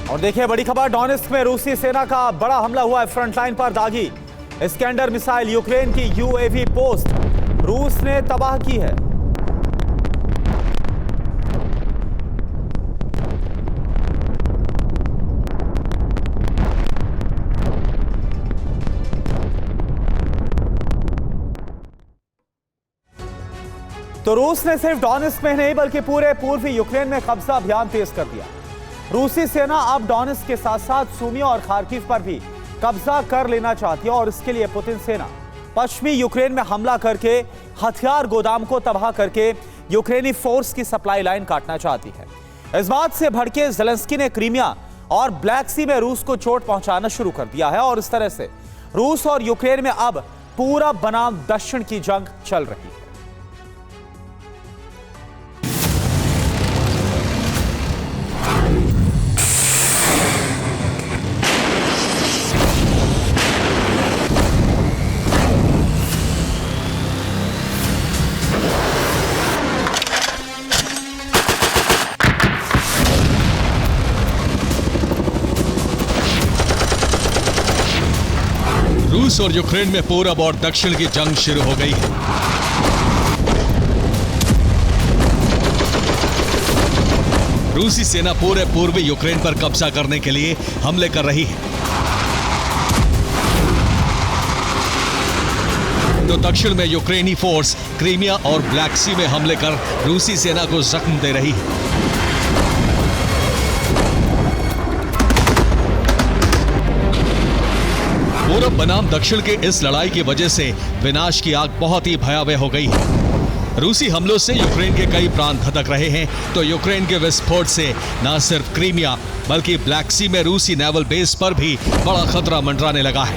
और देखिए बड़ी खबर, डोनेत्स्क में रूसी सेना का बड़ा हमला हुआ है। फ्रंटलाइन पर दागी इस्कैंडर मिसाइल यूक्रेन की यूएवी पोस्ट रूस ने तबाह की है। तो रूस ने सिर्फ डोनेत्स्क में नहीं बल्कि पूरे पूर्वी यूक्रेन में कब्जा अभियान तेज कर दिया। रूसी सेना अब डोनेत्स्क के साथ साथ सूमी और खार्किव पर भी कब्जा कर लेना चाहती है और इसके लिए पुतिन सेना पश्चिमी यूक्रेन में हमला करके हथियार गोदाम को तबाह करके यूक्रेनी फोर्स की सप्लाई लाइन काटना चाहती है। इस बात से भड़के ज़ेलेंस्की ने क्रीमिया और ब्लैक सी में रूस को चोट पहुंचाना शुरू कर दिया है और इस तरह से रूस और यूक्रेन में अब पूरा बनाम दक्षिण की जंग चल रही है। रूस और यूक्रेन में पूरब और दक्षिण की जंग शुरू हो गई है। रूसी सेना पूरे पूर्वी यूक्रेन पर कब्जा करने के लिए हमले कर रही है, तो दक्षिण में यूक्रेनी फोर्स क्रीमिया और ब्लैक सी में हमले कर रूसी सेना को जख्म दे रही है। पूरब बनाम दक्षिण के इस लड़ाई की वजह से विनाश की आग बहुत ही भयावह हो गई है। रूसी हमलों से यूक्रेन के कई प्रांत धधक रहे हैं, तो यूक्रेन के विस्फोट से न सिर्फ क्रीमिया बल्कि ब्लैक सी में रूसी नेवल बेस पर भी बड़ा खतरा मंडराने लगा है।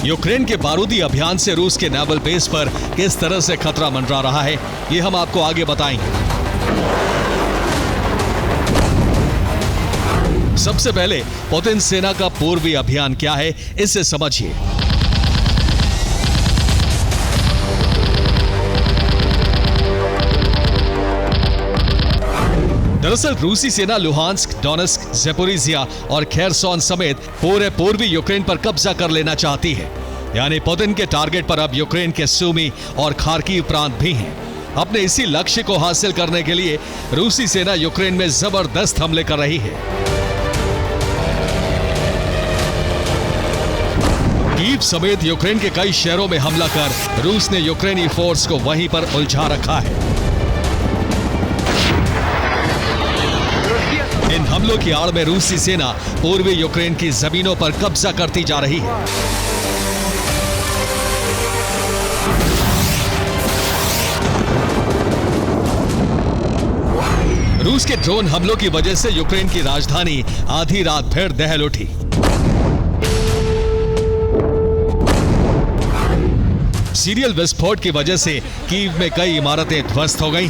यूक्रेन के बारूदी अभियान से रूस के नेवल बेस पर किस तरह से खतरा मंडरा रहा है, ये हम आपको आगे बताएंगे। सबसे पहले पुतिन सेना का पूर्वी अभियान क्या है, इसे समझिए। दरअसल रूसी सेना लुहांस्क, डोनेत्स्क, ज़ेपोरिजिया और खेरसोन समेत पूरे पूर्वी यूक्रेन पर कब्जा कर लेना चाहती है। यानी पुतिन के टारगेट पर अब यूक्रेन के सूमी और खार्किव प्रांत भी हैं। अपने इसी लक्ष्य को हासिल करने के लिए रूसी सेना यूक्रेन में जबरदस्त हमले कर रही है। कीव समेत यूक्रेन के कई शहरों में हमला कर रूस ने यूक्रेनी फोर्स को वहीं पर उलझा रखा है। इन हमलों की आड़ में रूसी सेना पूर्वी यूक्रेन की जमीनों पर कब्जा करती जा रही है। रूस के ड्रोन हमलों की वजह से यूक्रेन की राजधानी आधी रात फिर दहल उठी। सीरियल विस्फोट की वजह से कीव में कई इमारतें ध्वस्त हो गईं।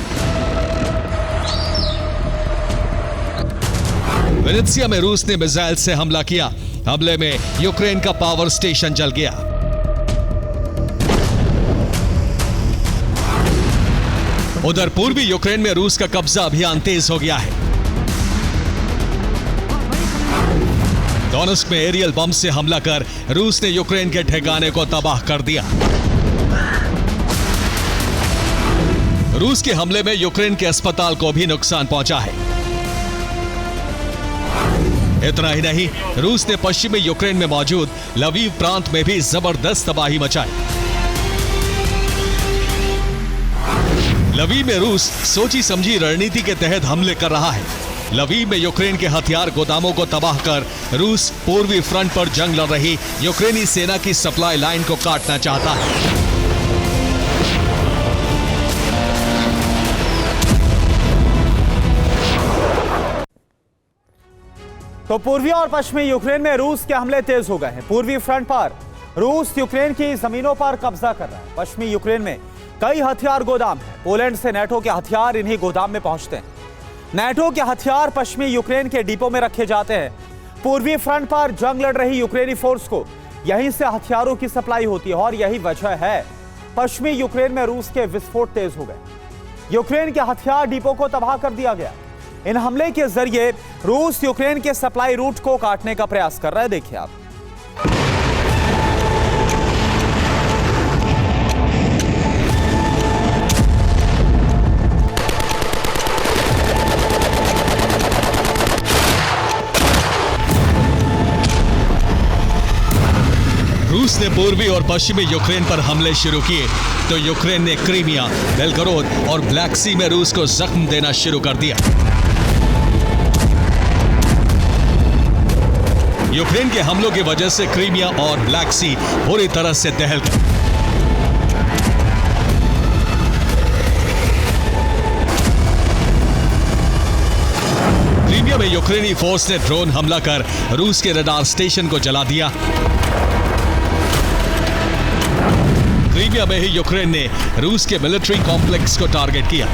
वेनेत्सिया में रूस ने मिसाइल से हमला किया। हमले में यूक्रेन का पावर स्टेशन जल गया। उधर पूर्वी यूक्रेन में रूस का कब्जा अभियान तेज हो गया है। डोनेत्स्क में एरियल बम से हमला कर रूस ने यूक्रेन के ठिकाने को तबाह कर दिया। रूस के हमले में यूक्रेन के अस्पताल को भी नुकसान पहुंचा है। इतना ही नहीं, रूस ने पश्चिमी यूक्रेन में मौजूद लवीव प्रांत में भी जबरदस्त तबाही मचाई। लवीव में रूस सोची समझी रणनीति के तहत हमले कर रहा है। लवीव में यूक्रेन के हथियार गोदामों को तबाह कर रूस पूर्वी फ्रंट पर जंग लड़ रही यूक्रेनी सेना की सप्लाई लाइन को काटना चाहता है। तो पूर्वी और पश्चिमी यूक्रेन में रूस के हमले तेज हो गए हैं। पूर्वी फ्रंट पर रूस यूक्रेन की जमीनों पर कब्जा कर रहा है। पश्चिमी यूक्रेन में कई हथियार गोदाम हैं। पोलैंड से नेटो के हथियार इन्हीं गोदाम में पहुंचते हैं। नेटो के हथियार पश्चिमी यूक्रेन के डिपो में रखे जाते हैं। पूर्वी फ्रंट पर जंग लड़ रही यूक्रेनी फोर्स को यहीं से हथियारों की सप्लाई होती है और यही वजह है पश्चिमी यूक्रेन में रूस के विस्फोट तेज हो गए। यूक्रेन के हथियार डिपो को तबाह कर दिया गया। इन हमले के जरिए रूस यूक्रेन के सप्लाई रूट को काटने का प्रयास कर रहा है। देखिए आप। रूस ने पूर्वी और पश्चिमी यूक्रेन पर हमले शुरू किए तो यूक्रेन ने क्रीमिया, बेलगोरोद और ब्लैक सी में रूस को जख्म देना शुरू कर दिया। यूक्रेन के हमलों की वजह से क्रीमिया और ब्लैक सी पूरी तरह से दहल गए। क्रीमिया में यूक्रेनी फोर्स ने ड्रोन हमला कर रूस के रडार स्टेशन को जला दिया। क्रीमिया में ही यूक्रेन ने रूस के मिलिट्री कॉम्प्लेक्स को टारगेट किया।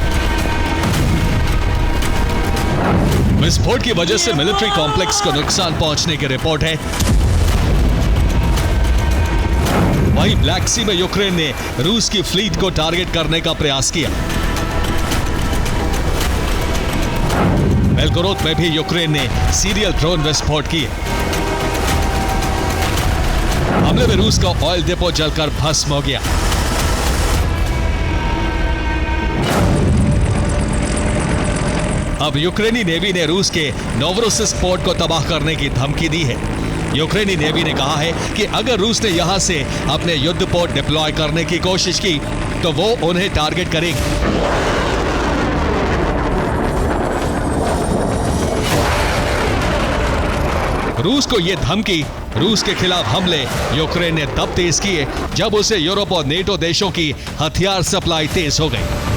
विस्फोट की वजह से मिलिट्री कॉम्प्लेक्स को नुकसान पहुंचने की रिपोर्ट है। वहीं ब्लैक सी में यूक्रेन ने रूस की फ्लीट को टारगेट करने का प्रयास किया। बेलगोरोद में भी यूक्रेन ने सीरियल ड्रोन विस्फोट किए। हमले में रूस का ऑयल डिपो जलकर भस्म हो गया। अब यूक्रेनी नेवी ने रूस के नोवरोसिस्क पोर्ट को तबाह करने की धमकी दी है। यूक्रेनी नेवी ने कहा है कि अगर रूस ने यहां से अपने युद्ध पोर्ट डिप्लॉय करने की कोशिश की तो वो उन्हें टारगेट करेगी। रूस को यह धमकी, रूस के खिलाफ हमले यूक्रेन ने तब तेज किए जब उसे यूरोप और नेटो देशों की हथियार सप्लाई तेज हो गई।